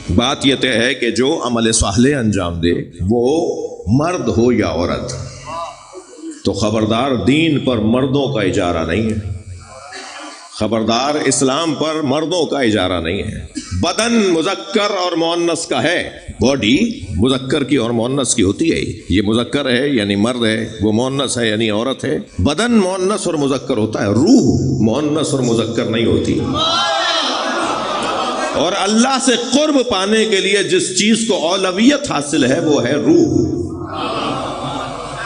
بات یہ طے ہے کہ جو عمل صالح انجام دے وہ مرد ہو یا عورت، تو خبردار دین پر مردوں کا اجارہ نہیں ہے، خبردار اسلام پر مردوں کا اجارہ نہیں ہے۔ بدن مذکر اور مؤنث کا ہے، باڈی مذکر کی اور مؤنث کی ہوتی ہے، یہ مذکر ہے یعنی مرد ہے، وہ مؤنث ہے یعنی عورت ہے۔ بدن مؤنث اور مذکر ہوتا ہے، روح مؤنث اور مذکر نہیں ہوتی۔ اور اللہ سے قرب پانے کے لیے جس چیز کو اولویت حاصل ہے وہ ہے روح۔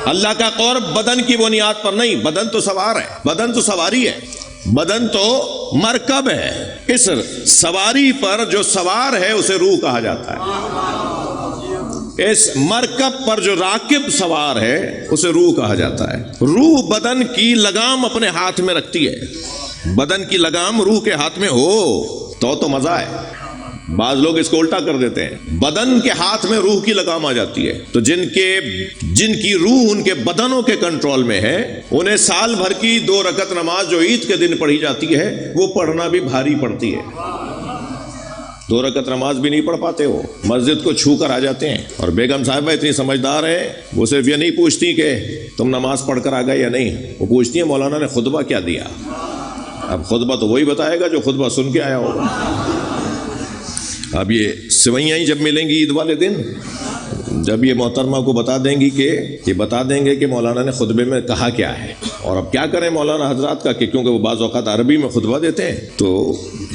اللہ کا قرب بدن کی بنیاد پر نہیں، بدن تو سوار ہے، بدن تو سواری ہے، بدن تو مرکب ہے، اس سواری پر جو سوار ہے اسے روح کہا جاتا ہے، اس مرکب پر جو راکب سوار ہے اسے روح کہا جاتا ہے۔ روح بدن کی لگام اپنے ہاتھ میں رکھتی ہے، بدن کی لگام روح کے ہاتھ میں ہو تو مزہ ہے۔ بعض لوگ اس کو الٹا کر دیتے ہیں، بدن کے ہاتھ میں روح کی لگام آ جاتی ہے، تو جن کی روح ان کے بدنوں کے کنٹرول میں ہے انہیں سال بھر کی 2 رکعت نماز جو عید کے دن پڑھی جاتی ہے وہ پڑھنا بھی بھاری پڑتی ہے۔ 2 رکعت نماز بھی نہیں پڑھ پاتے، وہ مسجد کو چھو کر آ جاتے ہیں، اور بیگم صاحبہ اتنی سمجھدار ہے وہ صرف یہ نہیں پوچھتی کہ تم نماز پڑھ کر آ گئے یا نہیں، وہ پوچھتی ہیں مولانا نے خطبہ کیا دیا۔ اب خطبہ تو وہی بتائے گا جو خطبہ سن کے آیا ہوگا۔ اب یہ سوئیاں ہی جب ملیں گی عید والے دن، جب یہ محترمہ کو بتا دیں گی کہ یہ بتا دیں گے کہ مولانا نے خطبے میں کہا کیا ہے، اور اب کیا کریں مولانا حضرات کا، کہ کیونکہ وہ بعض اوقات عربی میں خطبہ دیتے ہیں تو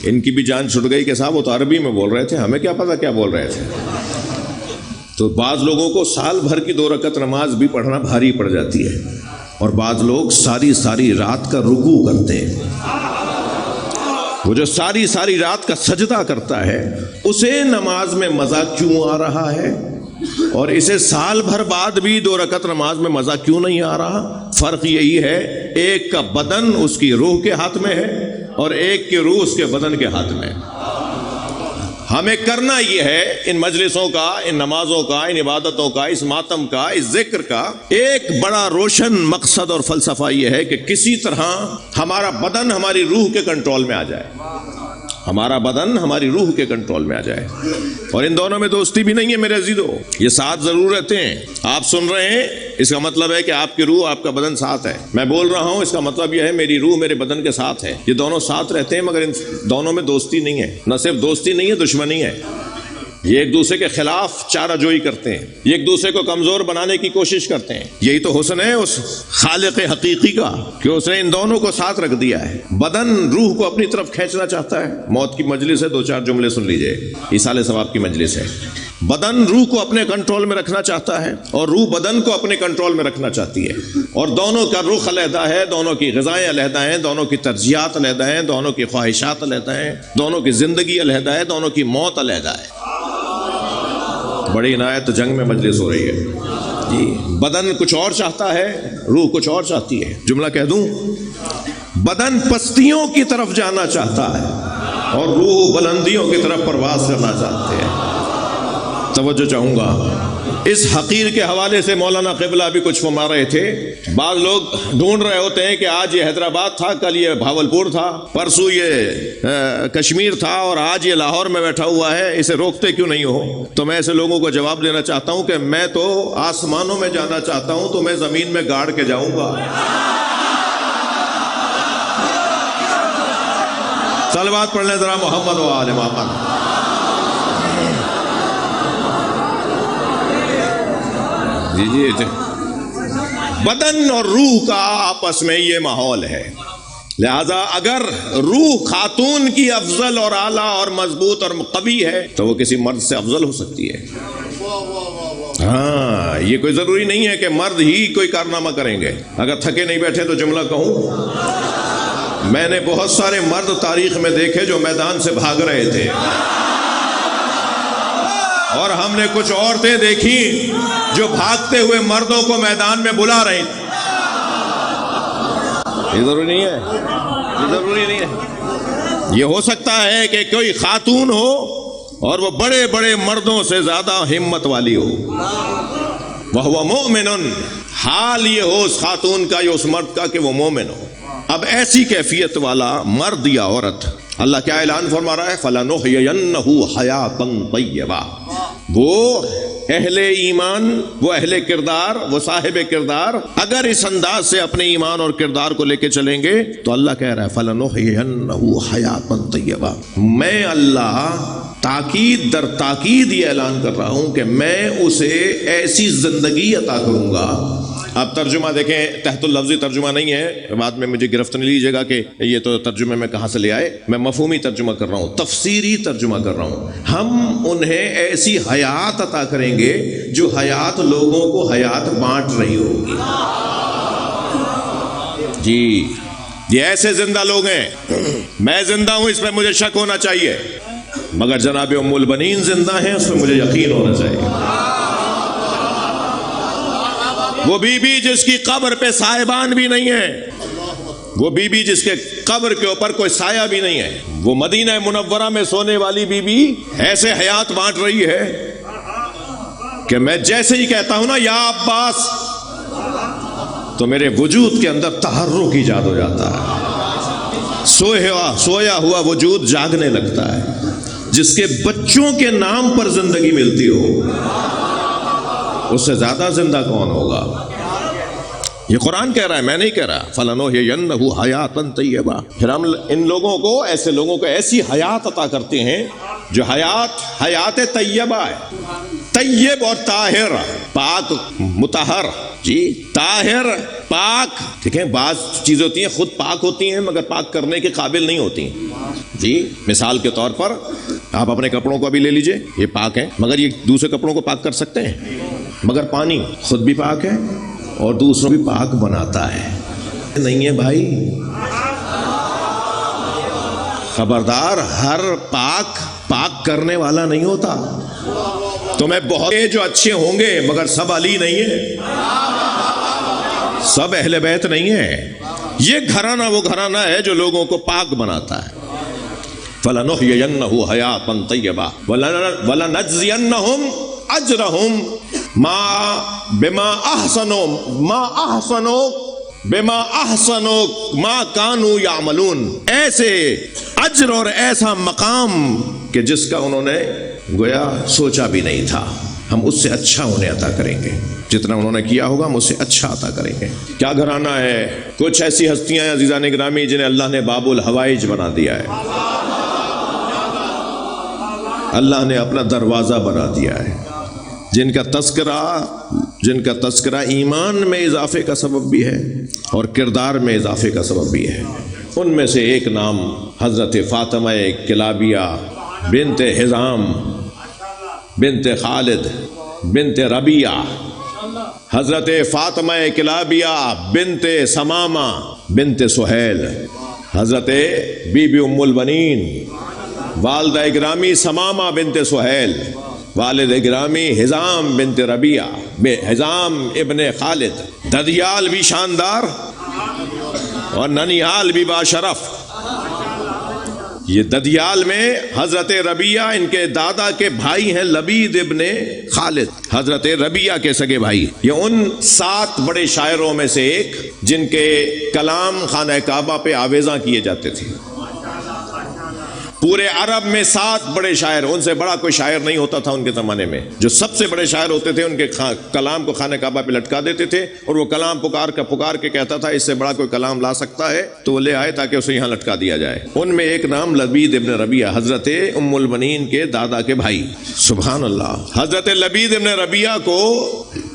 ان کی بھی جان چھٹ گئی کہ صاحب وہ تو عربی میں بول رہے تھے، ہمیں کیا پتہ کیا بول رہے تھے۔ تو بعض لوگوں کو سال بھر کی 2 رکعت نماز بھی پڑھنا بھاری پڑ جاتی ہے، اور بعض لوگ ساری رات کا رکوع کرتے ہیں۔ وہ جو ساری رات کا سجدہ کرتا ہے اسے نماز میں مزہ کیوں آ رہا ہے، اور اسے سال بھر بعد بھی 2 رکعت نماز میں مزہ کیوں نہیں آ رہا؟ فرق یہی ہے، ایک کا بدن اس کی روح کے ہاتھ میں ہے اور ایک کی روح اس کے بدن کے ہاتھ میں ہے۔ ہمیں کرنا یہ ہے، ان مجلسوں کا، ان نمازوں کا، ان عبادتوں کا، اس ماتم کا، اس ذکر کا ایک بڑا روشن مقصد اور فلسفہ یہ ہے کہ کسی طرح ہمارا بدن ہماری روح کے کنٹرول میں آ جائے، ہمارا بدن ہماری روح کے کنٹرول میں آ جائے۔ اور ان دونوں میں دوستی بھی نہیں ہے میرے عزیزو، یہ ساتھ ضرور رہتے ہیں۔ آپ سن رہے ہیں اس کا مطلب ہے کہ آپ کی روح آپ کا بدن ساتھ ہے، میں بول رہا ہوں اس کا مطلب یہ ہے میری روح میرے بدن کے ساتھ ہے، یہ دونوں ساتھ رہتے ہیں، مگر ان دونوں میں دوستی نہیں ہے، نہ صرف دوستی نہیں ہے دشمنی ہے۔ یہ ایک دوسرے کے خلاف چارہ جوئی کرتے ہیں، یہ ایک دوسرے کو کمزور بنانے کی کوشش کرتے ہیں۔ یہی تو حسن ہے اس خالق حقیقی کا کہ اس نے ان دونوں کو ساتھ رکھ دیا ہے۔ بدن روح کو اپنی طرف کھینچنا چاہتا ہے، موت کی مجلس ہے، 2-4 جملے سن لیجئے، ایصال ثواب کی مجلس ہے۔ بدن روح کو اپنے کنٹرول میں رکھنا چاہتا ہے اور روح بدن کو اپنے کنٹرول میں رکھنا چاہتی ہے، اور دونوں کا رخ علیحدہ ہے، دونوں کی غذائیں علیحدہ ہیں، دونوں کی ترجیحات علیحدہ ہیں، دونوں کی خواہشات علیحدہ ہیں، دونوں کی زندگی علیحدہ ہے، دونوں کی موت علیحدہ ہے۔ بڑی عنایت جنگ میں مجلس ہو رہی ہے جی۔ بدن کچھ اور چاہتا ہے، روح کچھ اور چاہتی ہے۔ جملہ کہہ دوں، بدن پستیوں کی طرف جانا چاہتا ہے اور روح بلندیوں کی طرف پرواز کرنا چاہتے ہیں۔ توجہ چاہوں گا، اس حقیر کے حوالے سے مولانا قبلہ بھی کچھ فرما رہے تھے۔ بعض لوگ ڈھونڈ رہے ہوتے ہیں کہ آج یہ حیدرآباد تھا، کل یہ بھاولپور تھا، پرسوں یہ کشمیر تھا، اور آج یہ لاہور میں بیٹھا ہوا ہے، اسے روکتے کیوں نہیں ہو؟ تو میں ایسے لوگوں کو جواب دینا چاہتا ہوں کہ میں تو آسمانوں میں جانا چاہتا ہوں، تو میں زمین میں گاڑ کے جاؤں گا۔ صلوات پڑھ لیں ذرا محمد و آل محمد۔ جی بدن اور روح کا آپس میں یہ ماحول ہے، لہذا اگر روح خاتون کی افضل اور اعلیٰ اور مضبوط اور قوی ہے تو وہ کسی مرد سے افضل ہو سکتی ہے۔ ہاں، یہ کوئی ضروری نہیں ہے کہ مرد ہی کوئی کارنامہ کریں گے۔ اگر تھکے نہیں بیٹھے تو جملہ کہوں، میں نے بہت سارے مرد تاریخ میں دیکھے جو میدان سے بھاگ رہے تھے، اور ہم نے کچھ عورتیں دیکھی جو بھاگتے ہوئے مردوں کو میدان میں بلا رہی تھی۔ یہ ضروری نہیں ہے، یہ ضروری نہیں ہے۔ یہ ہو سکتا ہے کہ کوئی خاتون ہو اور وہ بڑے بڑے مردوں سے زیادہ ہمت والی ہو، وَهُوَ مُؤْمِنٌ، حال یہ ہو اس خاتون کا یا اس مرد کا کہ وہ مومن ہو۔ اب ایسی کیفیت والا مرد یا عورت اللہ کیا اعلان فرما رہا ہے؟ فَلَنُحْيِيَنَّهُ حَيَاةً طَيِّبَةً، وہ اہل ایمان، وہ اہل کردار، وہ صاحب کردار اگر اس انداز سے اپنے ایمان اور کردار کو لے کے چلیں گے تو اللہ کہہ رہا ہے فَلَنُحْيِيَنَّهُ حَيَاةً طَيِّبَةً، میں اللہ تاکید در تاکید یہ اعلان کر رہا ہوں کہ میں اسے ایسی زندگی عطا کروں گا۔ اب ترجمہ دیکھیں، تحت اللفظی ترجمہ نہیں ہے، بعد میں مجھے گرفت نہیں لیجیے گا کہ یہ تو ترجمے میں کہاں سے لے آئے، میں مفہومی ترجمہ کر رہا ہوں، تفسیری ترجمہ کر رہا ہوں۔ ہم انہیں ایسی حیات عطا کریں گے جو حیات لوگوں کو حیات بانٹ رہی ہوگی۔ جی، یہ ایسے زندہ لوگ ہیں، میں زندہ ہوں اس پہ مجھے شک ہونا چاہیے، مگر جناب ام البنین زندہ ہیں اس پہ مجھے یقین ہونا چاہیے۔ وہ بی بی جس کی قبر پہ سائبان بھی نہیں ہے، وہ بی بی جس کے قبر کے اوپر کوئی سایہ بھی نہیں ہے، وہ مدینہ منورہ میں سونے والی بی بی ایسے حیات بانٹ رہی ہے کہ میں جیسے ہی کہتا ہوں نا یا عباس تو میرے وجود کے اندر تحرک ایجاد ہو جاتا ہے، سویا ہوا وجود جاگنے لگتا ہے۔ جس کے بچوں کے نام پر زندگی ملتی ہو اس سے زیادہ زندہ کون ہوگا؟ یہ قرآن کہہ رہا ہے، میں نہیں کہہ رہا۔ فَلَنُحْيِيَنَّهُ حَيَاةً طَيِّبَةً، پھر ہم ان لوگوں کو، ایسے لوگوں کو ایسی حیات عطا کرتے ہیں جو حیات طیبہ ہے۔ طیب اور طاہر، پاک مطہر، جی طاہر پاک، ٹھیک ہے، بعض چیزیں ہوتی ہیں خود پاک ہوتی ہیں مگر پاک کرنے کے قابل نہیں ہوتی ہیں۔ جی مثال کے طور پر آپ اپنے کپڑوں کو بھی لے لیجئے، یہ پاک ہے مگر یہ دوسرے کپڑوں کو پاک کر سکتے ہیں؟ مگر پانی خود بھی پاک ہے اور دوسروں بھی پاک بناتا ہے، نہیں ہے بھائی؟ خبردار، ہر پاک کرنے والا نہیں ہوتا۔ تمہیں بہت جو اچھے ہوں گے مگر سب علی نہیں ہے، سب اہل بیت نہیں ہے۔ یہ گھرانہ وہ گھرانہ ہے جو لوگوں کو پاک بناتا ہے۔ فَلَنُحْيِيَنَّهُ حَيَاةً طَيِّبَةً وَلَنَجْزِيَنَّهُمْ أَجْرَهُمْ بِمَا أَحْسَنُوا مَا كَانُوا يَعْمَلُونَ، ایسے اجر اور ایسا مقام کہ جس کا انہوں نے گویا سوچا بھی نہیں تھا، ہم اس سے اچھا انہیں عطا کریں گے، جتنا انہوں نے کیا ہوگا ہم اس سے اچھا عطا کریں گے۔ کیا گھرانہ ہے؟ کچھ ایسی ہستیاں عزیزان گرامی جنہیں اللہ نے باب الحوائج بنا دیا ہے، اللہ نے اپنا دروازہ بنا دیا ہے، جن کا تذکرہ ایمان میں اضافے کا سبب بھی ہے اور کردار میں اضافے کا سبب بھی ہے۔ ان میں سے ایک نام حضرت فاطمہ کلابیہ بنت حزام بنت خالد بنت ربیعہ، حضرت فاطمہ کلابیہ بنت سمامہ بنت سہیل، حضرت بی بی ام البنین والدہ گرامی سمامہ بنت سہیل، والد گرامی حزام بنت ربیعہ، حزام ابن خالد، ددیال بھی شاندار اور ننیال بھی باشرف۔ یہ ددیال میں حضرت ربیعہ ان کے دادا کے بھائی ہیں، لبید ابن خالد، حضرت ربیعہ کے سگے بھائی۔ یہ ان 7 بڑے شاعروں میں سے ایک جن کے کلام خانہ کعبہ پہ آویزاں کیے جاتے تھے۔ پورے عرب میں 7 بڑے شاعر، ان سے بڑا کوئی شاعر نہیں ہوتا تھا ان کے زمانے میں۔ جو سب سے بڑے شاعر ہوتے تھے ان کے کلام کو خانہ کعبہ پہ لٹکا دیتے تھے اور وہ کلام پکار کے کہتا تھا اس سے بڑا کوئی کلام لا سکتا ہے تو وہ لے آئے تاکہ اسے یہاں لٹکا دیا جائے۔ ان میں ایک نام لبید ابن ربیعہ، حضرت ام البنین کے دادا کے بھائی۔ سبحان اللہ۔ حضرت لبید ابن ربیعہ کو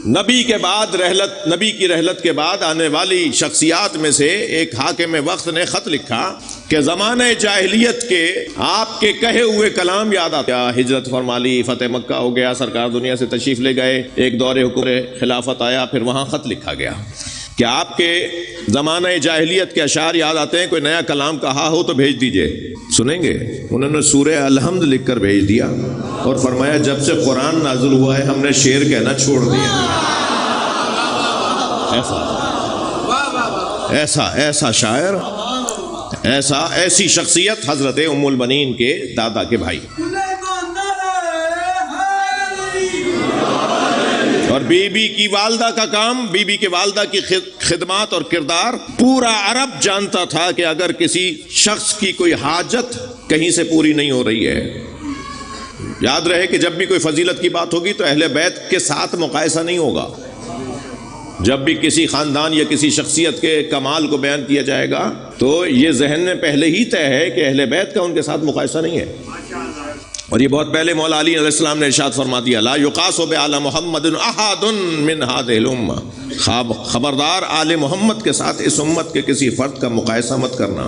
نبی کی رحلت کے بعد آنے والی شخصیات میں سے ایک حاکم وقت نے خط لکھا کہ زمانہ جاہلیت کے آپ کے کہے ہوئے کلام یاد آتا، ہجرت فرما لی، فتح مکہ ہو گیا، سرکار دنیا سے تشریف لے گئے، ایک دور حکومت خلافت آیا، پھر وہاں خط لکھا گیا کہ آپ کے زمانہ جاہلیت کے اشعار یاد آتے ہیں، کوئی نیا کلام کہا ہو تو بھیج دیجئے، سنیں گے۔ انہوں نے سورہ الحمد لکھ کر بھیج دیا اور فرمایا جب سے قرآن نازل ہوا ہے ہم نے شعر کہنا چھوڑ دیا۔ ایسا شاعر، ایسی شخصیت حضرت ام البنین کے دادا کے بھائی۔ اور بی بی کی والدہ کا کام، بی بی کے والدہ کی خدمات اور کردار پورا عرب جانتا تھا کہ اگر کسی شخص کی کوئی حاجت کہیں سے پوری نہیں ہو رہی ہے، یاد رہے کہ جب بھی کوئی فضیلت کی بات ہوگی تو اہل بیت کے ساتھ مقایسہ نہیں ہوگا. جب بھی کسی خاندان یا کسی شخصیت کے کمال کو بیان کیا جائے گا تو یہ ذہن میں پہلے ہی طے ہے کہ اہل بیت کا ان کے ساتھ مقایسہ نہیں ہے. اور یہ بہت پہلے مولا علی علیہ السلام نے ارشاد فرما دیا، لا یقاس بعلی محمد احد من هذه الامہ، خبردار آل محمد کے ساتھ اس امت کے کسی فرد کا مقایسہ مت کرنا.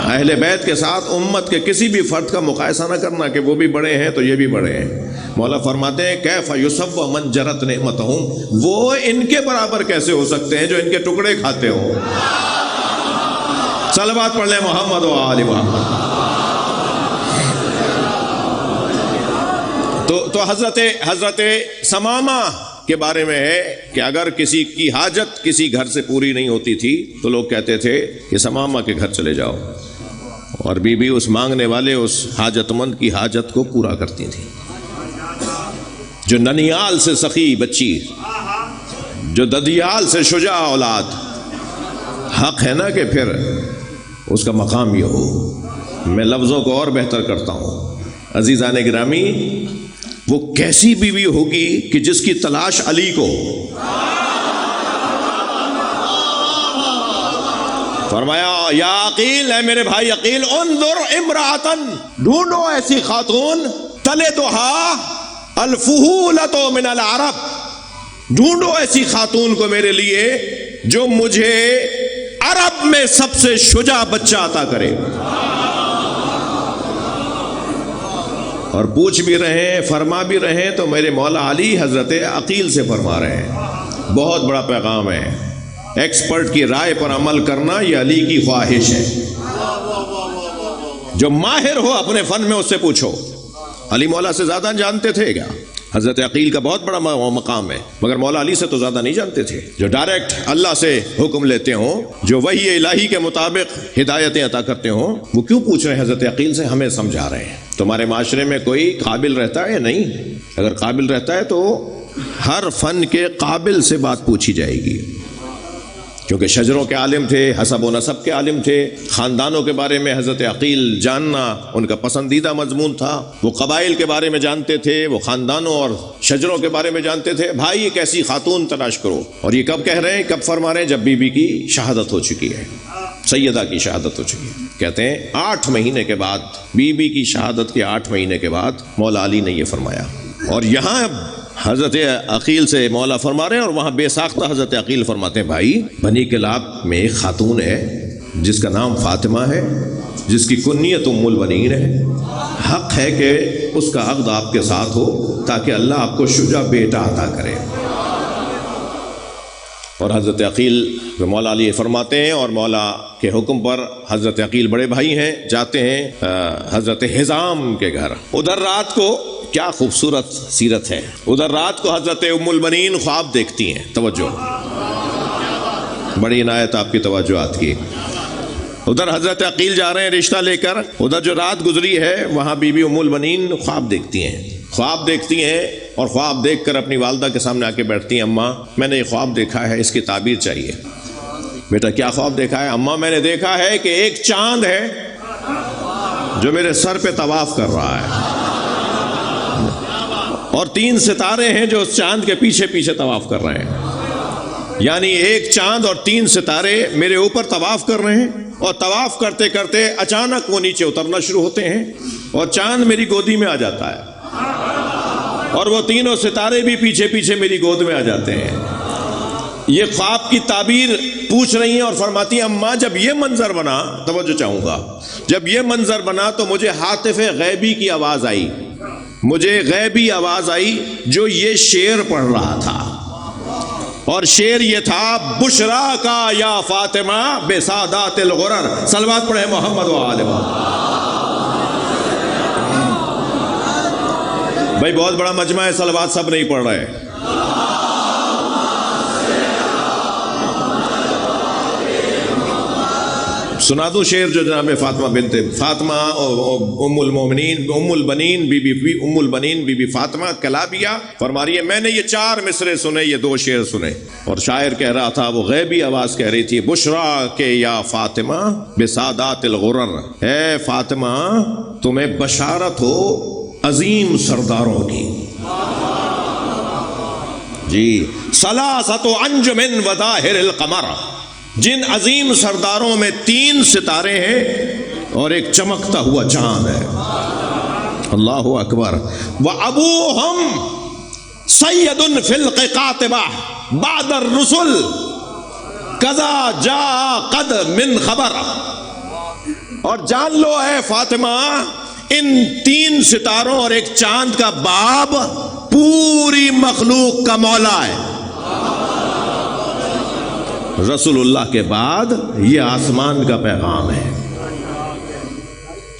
اہل بیت کے ساتھ امت کے کسی بھی فرد کا مقایسہ نہ کرنا کہ وہ بھی بڑے ہیں تو یہ بھی بڑے ہیں. مولا فرماتے ہیں کیف یصب من جرت نعمتہم، وہ ان کے برابر کیسے ہو سکتے ہیں جو ان کے ٹکڑے کھاتے ہوں. صلوات پڑھ لیں محمد و آل محمد. تو حضرت ثمامہ کے بارے میں ہے کہ اگر کسی کی حاجت کسی گھر سے پوری نہیں ہوتی تھی تو لوگ کہتے تھے کہ ثمامہ کے گھر چلے جاؤ، اور بی بی اس مانگنے والے اس حاجت مند کی حاجت کو پورا کرتی تھی. جو ننیال سے سخی بچی، جو ددیال سے شجاع اولاد، حق ہے نا کہ پھر اس کا مقام یہ ہو. میں لفظوں کو اور بہتر کرتا ہوں. عزیزان گرامی، وہ کیسی بیوی ہوگی کہ جس کی تلاش علی کو. فرمایا یا عقیل، اے میرے بھائی عقیل، انظر امرأتن، ڈھونڈو ایسی خاتون، تلدھا الفہولۃ من العرب، ڈھونڈو ایسی خاتون کو میرے لیے جو مجھے عرب میں سب سے شجاع بچہ عطا کرے. اور پوچھ بھی رہے ہیں، فرما بھی رہے ہیں تو میرے مولا علی حضرت عقیل سے فرما رہے ہیں. بہت بڑا پیغام ہے. ایکسپرٹ کی رائے پر عمل کرنا یہ علی کی خواہش ہے. جو ماہر ہو اپنے فن میں اس سے پوچھو. علی مولا سے زیادہ جانتے تھے کیا؟ حضرت عقیل کا بہت بڑا مقام ہے، مگر مولا علی سے تو زیادہ نہیں جانتے تھے. جو ڈائریکٹ اللہ سے حکم لیتے ہوں، جو وحی الہی کے مطابق ہدایتیں عطا کرتے ہوں، وہ کیوں پوچھ رہے ہیں حضرت عقیل سے؟ ہمیں سمجھا رہے ہیں تمہارے معاشرے میں کوئی قابل رہتا ہے یا نہیں؟ اگر قابل رہتا ہے تو ہر فن کے قابل سے بات پوچھی جائے گی، کیونکہ شجروں کے عالم تھے، حسب و نسب کے عالم تھے. خاندانوں کے بارے میں حضرت عقیل جاننا ان کا پسندیدہ مضمون تھا. وہ قبائل کے بارے میں جانتے تھے، وہ خاندانوں اور شجروں کے بارے میں جانتے تھے. بھائی ایک ایسی خاتون تلاش کرو. اور یہ کب کہہ رہے ہیں، کب فرما رہے ہیں؟ جب بی بی کی شہادت ہو چکی ہے، سیدہ کی شہادت ہو چکی ہے. کہتے ہیں 8 مہینے کے بعد، بی بی کی شہادت کے 8 مہینے کے بعد مولا علی نے یہ فرمایا. اور یہاں حضرت عقیل سے مولا فرما رہے ہیں، اور وہاں بے ساختہ حضرت عقیل فرماتے ہیں بھائی بنی کلاب میں ایک خاتون ہے جس کا نام فاطمہ ہے، جس کی کنیت ام البنین ہے. حق ہے کہ اس کا عقد آپ کے ساتھ ہو تاکہ اللہ آپ کو شجاع بیٹا عطا کرے. اور حضرت عقیل مولا علی فرماتے ہیں، اور مولا کے حکم پر حضرت عقیل بڑے بھائی ہیں، جاتے ہیں حضرت حزام کے گھر. ادھر رات کو کیا خوبصورت سیرت ہے. ادھر رات کو حضرت ام البنین خواب دیکھتی ہیں. توجہ، بڑی عنایت آپ کی توجہات کی. ادھر حضرت عقیل جا رہے ہیں رشتہ لے کر. ادھر جو رات گزری ہے وہاں بی بی ام البنین خواب دیکھتی ہیں. خواب دیکھتی ہیں اور خواب دیکھ کر اپنی والدہ کے سامنے آ کے بیٹھتی ہیں. اماں میں نے یہ خواب دیکھا ہے، اس کی تعبیر چاہیے. بیٹا کیا خواب دیکھا ہے؟ اماں میں نے دیکھا ہے کہ ایک چاند ہے جو میرے سر پہ طواف کر رہا ہے، اور 3 ستارے ہیں جو اس چاند کے پیچھے پیچھے طواف کر رہے ہیں. یعنی ایک چاند اور 3 ستارے میرے اوپر طواف کر رہے ہیں، اور طواف کرتے کرتے اچانک وہ نیچے اترنا شروع ہوتے ہیں اور چاند میری گودی میں آ جاتا ہے، اور وہ 3 ستارے بھی پیچھے پیچھے میری گود میں آ جاتے ہیں. یہ خواب کی تعبیر پوچھ رہی ہیں اور فرماتی ہیں اماں جب یہ منظر بنا، توجہ چاہوں گا، جب یہ منظر بنا تو مجھے ہاتف غیبی کی آواز آئی، مجھے غیبی آواز آئی جو یہ شعر پڑھ رہا تھا. اور شعر یہ تھا بشرا کا یا فاطمہ بے سادات الغرر. صلوات پڑھے محمد و آل محمد. بھائی بہت بڑا مجمع ہے، صلوات سب نہیں پڑھ رہے. سنا دو شعر جو جناب فاطمہ بنت فاطمہ ام المومنین ام البنین بی بی فاطمہ کلابیہ فرما رہی ہے میں نے یہ 4 مصرے سنے، یہ 2 شعر سنے، اور شاعر کہہ رہا تھا، وہ غیبی آواز کہہ رہی تھی، بشرا کہ یا فاطمہ بسادات الغرر، اے فاطمہ تمہیں بشارت ہو عظیم سرداروں کی، جی ثلاثۃ انجم وظاہر القمر، جن عظیم سرداروں میں 3 ستارے ہیں اور ایک چمکتا ہوا چاند ہے، اللہ اکبر، وابوہم سید فی القاتبہ بعد الرسل کذا جاء قد من خبر، اور جان لو اے فاطمہ ان 3 ستاروں اور ایک چاند کا باب پوری مخلوق کا مولا ہے، رسول اللہ کے بعد یہ آسمان کا پیغام ہے۔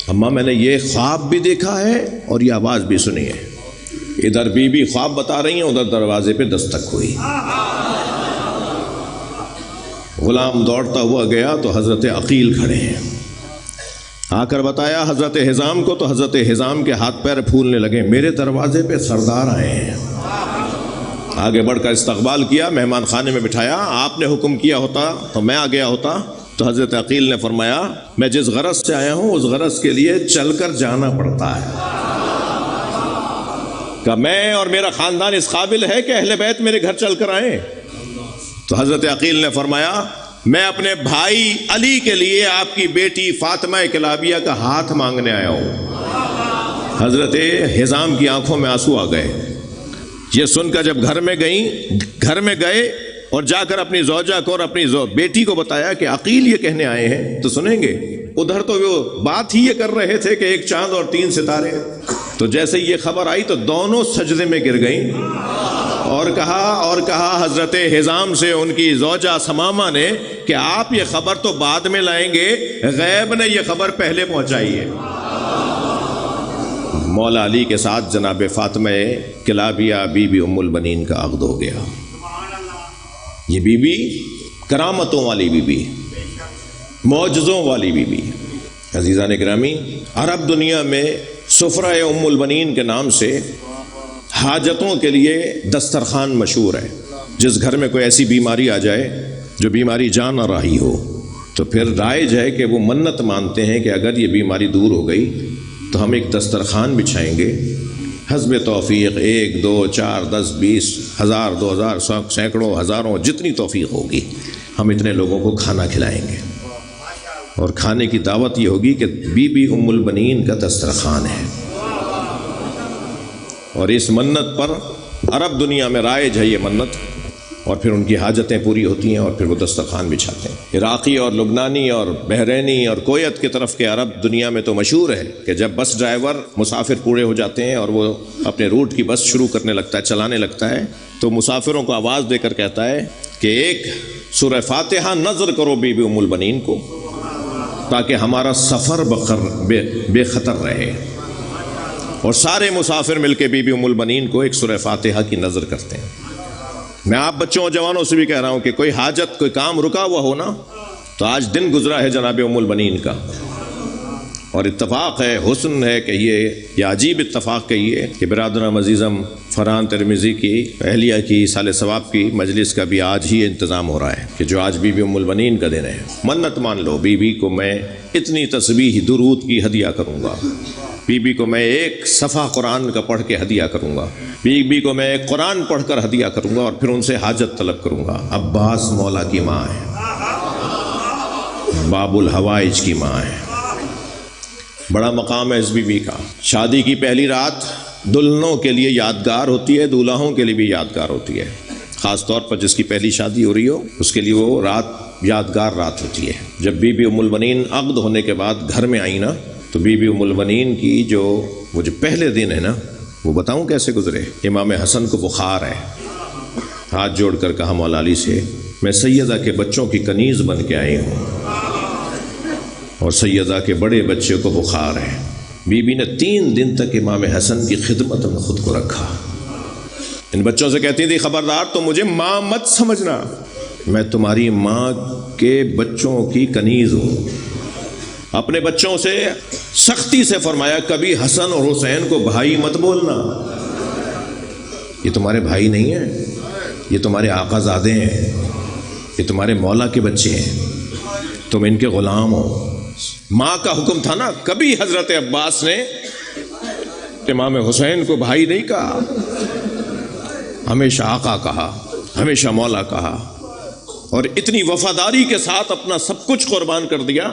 اماں میں نے یہ خواب بھی دیکھا ہے اور یہ آواز بھی سنی ہے، ادھر بی بی خواب بتا رہی ہیں، ادھر دروازے پہ دستک ہوئی، غلام دوڑتا ہوا گیا تو حضرت عقیل کھڑے ہیں، آ کر بتایا حضرت حزام کو، تو حضرت حزام کے ہاتھ پیر پھولنے لگے، میرے دروازے پہ سردار آئے ہیں۔ آگے بڑھ کر استقبال کیا، مہمان خانے میں بٹھایا، آپ نے حکم کیا ہوتا تو میں آ گیا ہوتا، تو حضرت عقیل نے فرمایا میں جس غرض سے آیا ہوں اس غرض کے لیے چل کر جانا پڑتا ہے، کہ میں اور میرا خاندان اس قابل ہے کہ اہل بیت میرے گھر چل کر آئیں؟ تو حضرت عقیل نے فرمایا میں اپنے بھائی علی کے لیے آپ کی بیٹی فاطمہ کلابیہ کا ہاتھ مانگنے آیا ہوں۔ حضرت حزام کی آنکھوں میں آنسو آ گئے، یہ سن کر جب گھر میں گئے اور جا کر اپنی زوجہ کو اور اپنی بیٹی کو بتایا کہ عقیل یہ کہنے آئے ہیں تو سنیں گے، ادھر تو وہ بات ہی یہ کر رہے تھے کہ ایک چاند اور 3 ستارے، تو جیسے یہ خبر آئی تو دونوں سجدے میں گر گئیں، اور کہا حضرت حزام سے ان کی زوجہ ثمامہ نے کہ آپ یہ خبر تو بعد میں لائیں گے، غیب نے یہ خبر پہلے پہنچائی ہے۔ مولا علی کے ساتھ جناب فاطمہ کلابیہ بی بی ام البنین کا عقد ہو گیا۔ یہ بی بی کرامتوں والی بی بی، معجزوں والی بی بی۔ عزیزان گرامی، عرب دنیا میں سفرہ ام البنین کے نام سے حاجتوں کے لیے دسترخوان مشہور ہے، جس گھر میں کوئی ایسی بیماری آ جائے جو بیماری جان نہ رہی ہو تو پھر رائج ہے کہ وہ منت مانتے ہیں کہ اگر یہ بیماری دور ہو گئی تو ہم ایک دسترخوان بچھائیں گے، حسب توفیق 1 2 4 10 20 1000 2000 سینکڑوں ہزاروں جتنی توفیق ہوگی ہم اتنے لوگوں کو کھانا کھلائیں گے، اور کھانے کی دعوت یہ ہوگی کہ بی بی ام البنین کا دسترخوان ہے، اور اس منت پر عرب دنیا میں رائج ہے یہ منت، اور پھر ان کی حاجتیں پوری ہوتی ہیں اور پھر وہ دسترخوان بچھاتے ہیں۔ عراقی اور لبنانی اور بحرینی اور کویت کی طرف کے عرب دنیا میں تو مشہور ہے کہ جب بس ڈرائیور مسافر پورے ہو جاتے ہیں اور وہ اپنے روٹ کی بس شروع کرنے لگتا ہے، چلانے لگتا ہے، تو مسافروں کو آواز دے کر کہتا ہے کہ ایک سورہ فاتحہ نظر کرو بی بی ام البنین کو تاکہ ہمارا سفر بے خطر رہے، اور سارے مسافر مل کے بی بی ام البنین کو ایک سورہ فاتحہ کی نظر کرتے ہیں۔ میں آپ بچوں اور جوانوں سے بھی کہہ رہا ہوں کہ کوئی حاجت کوئی کام رکا ہوا ہو نا تو آج دن گزرا ہے جناب ام البنین کا، اور اتفاق ہے، حسن ہے کہ یہ عجیب اتفاق کہیے کہ برادران عزیزم فرحان ترمذی کی اہلیہ کی سال ثواب کی مجلس کا بھی آج ہی انتظام ہو رہا ہے کہ جو آج بی بی ام البنین کا دن ہے۔ منت مان لو، بی بی کو میں اتنی تسبیح درود کی ہدیہ کروں گا، بی بی کو میں ایک صفحہ قرآن کا پڑھ کے ہدیہ کروں گا، بی بی کو میں ایک قرآن پڑھ کر ہدیہ کروں گا، اور پھر ان سے حاجت طلب کروں گا۔ عباس مولا کی ماں ہے، باب الحوائج کی ماں ہے، بڑا مقام ہے اس بی بی کا۔ شادی کی پہلی رات دلہنوں کے لیے یادگار ہوتی ہے، دولہوں کے لیے بھی یادگار ہوتی ہے، خاص طور پر جس کی پہلی شادی ہو رہی ہو اس کے لیے وہ رات یادگار رات ہوتی ہے۔ جب بی بی ام البنین عقد ہونے کے بعد گھر میں آئی نا تو بی بی ام البنین کی وہ جو پہلے دن ہے نا وہ بتاؤں کیسے گزرے۔ امام حسن کو بخار ہے، ہاتھ جوڑ کر کہا مولا علی سے میں سیدہ کے بچوں کی کنیز بن کے آئی ہوں، اور سیدہ کے بڑے بچے کو بخار ہے۔ بی بی نے 3 دن تک امام حسن کی خدمت میں خود کو رکھا، ان بچوں سے کہتی تھی خبردار تو مجھے ماں مت سمجھنا، میں تمہاری ماں کے بچوں کی کنیز ہوں، اپنے بچوں سے سختی سے فرمایا کبھی حسن اور حسین کو بھائی مت بولنا، یہ تمہارے بھائی نہیں ہیں، یہ تمہارے آقا زادے ہیں، یہ تمہارے مولا کے بچے ہیں، تم ان کے غلام ہو۔ ماں کا حکم تھا نا، کبھی حضرت عباس نے امام حسین کو بھائی نہیں کہا، ہمیشہ آقا کہا، ہمیشہ مولا کہا، اور اتنی وفاداری کے ساتھ اپنا سب کچھ قربان کر دیا۔